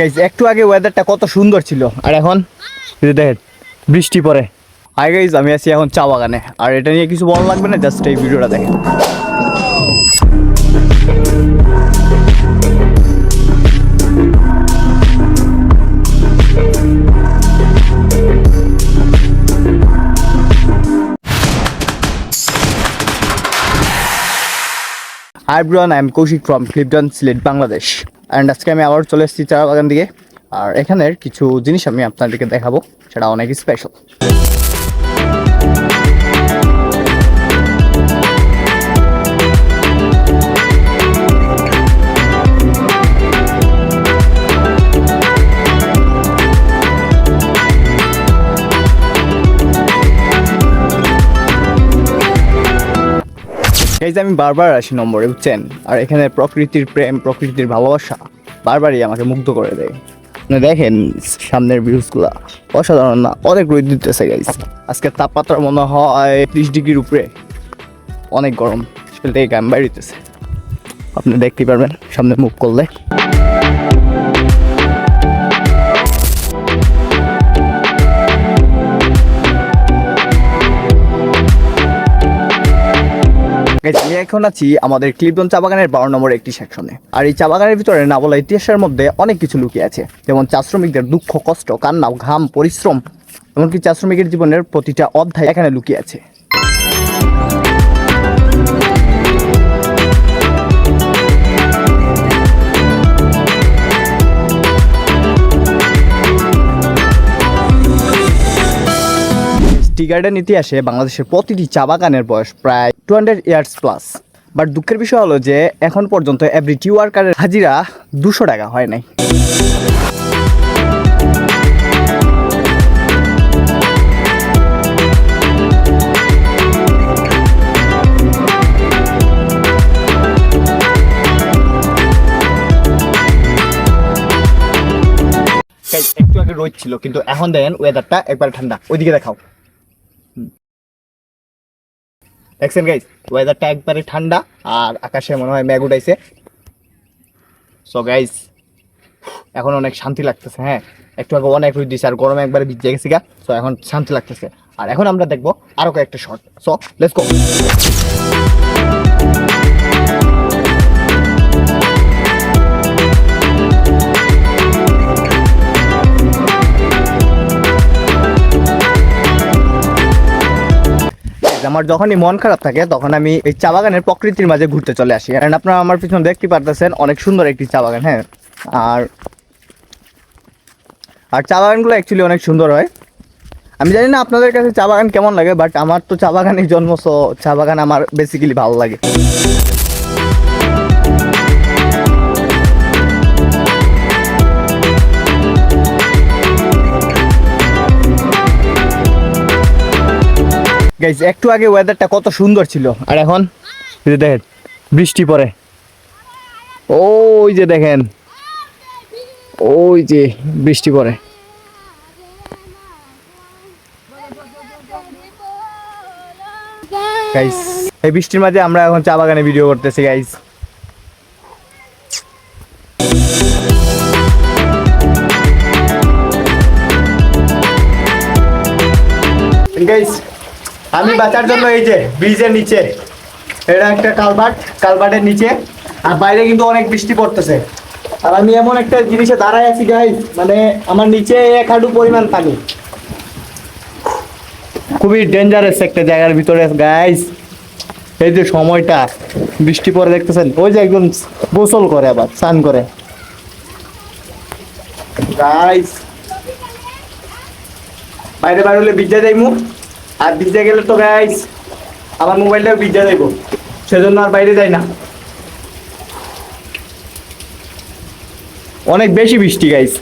Guys একটু আগে ওয়েদারটা কত সুন্দর ছিল আর এখন দেখেন বৃষ্টি পড়ে। হাই গাইস, আমি আছি এখন চা বাগানে আর এটা নিয়ে কিছু বলা লাগবে না, জাস্ট এই ভিডিওটা দেখেন। Hi everyone, I am Kaushik from Clifton, Sylhet, Bangladesh. And আজকে আমি আবার চলে এসেছি চা বাগান দিকে। আর এখানের কিছু জিনিস আমি আপনাদেরকে দেখাবো, সেটা অনেক স্পেশাল। এই যে আমি বারবার আসি নম্বরে, বুঝছেন? আর এখানে প্রকৃতির প্রেম, প্রকৃতির ভালোবাসা বারবারই আমাকে মুগ্ধ করে দেয়। আপনি দেখেন সামনের ভিউজগুলা অসাধারণ না? অনেক রোদ দিতেছে গাইস। আজকে তাপমাত্রা মনে হয় 30 ডিগ্রির উপরে, অনেক গরম। সেটা থেকে গাম বাইরেতেছে, আপনি দেখতে পারবেন সামনে মুখ করলে। আমি এখন আছি আমাদের ক্লিফটন চা বাগানের 12 নম্বর একটি সেকশনে। আর এই চা বাগানের ভিতরে না বলা ইতিহাসের মধ্যে অনেক কিছু লুকিয়ে আছে, যেমন চা শ্রমিকদের দুঃখ, কষ্ট, কান্না, ঘাম, পরিশ্রম, এমনকি চা শ্রমিকের জীবনের প্রতিটা অধ্যায় এখানে লুকিয়ে আছে। টি গার্ডেন ইতিহাসে বাংলাদেশের প্রতিটি চা বাগানের বয়স প্রায় 200 ইয়ার্স প্লাস। বাট দুঃখের বিষয় হলো যে এখন পর্যন্ত এভরি টি ওয়ার্কারের হাজিরা 200 টাকা হয় নাই। একটু আগে রোদ ছিল, কিন্তু এখন দেখেন ওয়েদারটা একবার ঠান্ডা। ওইদিকে দেখাও, দেখছেন গাইস? ওয়েদারটা একবারে ঠান্ডা আর আকাশে মনে হয় মেঘ উঠাইছে। সো গাইস এখন অনেক শান্তি লাগতেছে। হ্যাঁ, একটু আগে অনেক রোদ দিছে আর গরমে একবারে ভিজে গেছি গা। সো এখন শান্তি লাগতেছে। আর এখন আমরা দেখবো আরো কয়েকটা শট। So let's go. আমার যখনই মন খারাপ থাকে তখন আমি এই চা বাগানের প্রকৃতির মাঝে ঘুরতে চলে আসি। কারণ আপনারা আমার পিছনে দেখতে পারতেছেন অনেক সুন্দর একটি চা বাগান। হ্যাঁ, আর চা বাগানগুলো অ্যাকচুয়ালি অনেক সুন্দর হয়। আমি জানি না আপনাদের কাছে চা বাগান কেমন লাগে, বাট আমার তো চা বাগানে জন্ম, সো চা বাগান আমার বেসিক্যালি ভালো লাগে। গাইস একটু আগে ওয়েদারটা কত সুন্দর ছিল আর এখন দেখেন বৃষ্টি পড়ে। ওই যে দেখেন, ওই যে বৃষ্টি পড়ে। গাইস এই বৃষ্টির মাঝে আমরা এখন চা বাগানে ভিডিও করতেছি গাইস। গাইস আমি বাঁচার জন্য এই যে ব্রিজের নিচে, এটা একটা কালভার্টের নিচে, আর বাইরে কিন্তু অনেক বৃষ্টি পড়তেছে। আর আমি এমন একটা জিনিসে দাঁড়ায় আছি গাইস, মানে আমার নিচে 1 হাঁটু পরিমাণ পানি। খুবই ডেঞ্জারাস একটা জায়গার ভিতরে গাইস। এই যে সময়টা বৃষ্টি পড়ে দেখতেছেন, ওই যে একদম গোসল করে আবার স্নান করে গাইস। বাইরে হলে ভিজে যাইমু, আর ভিজে গেলে তো গাইস আমার মোবাইলটাও ভিজে যাইব, সেজন্য আর বাইরে যাই না। অনেক বেশি বৃষ্টি গাইস।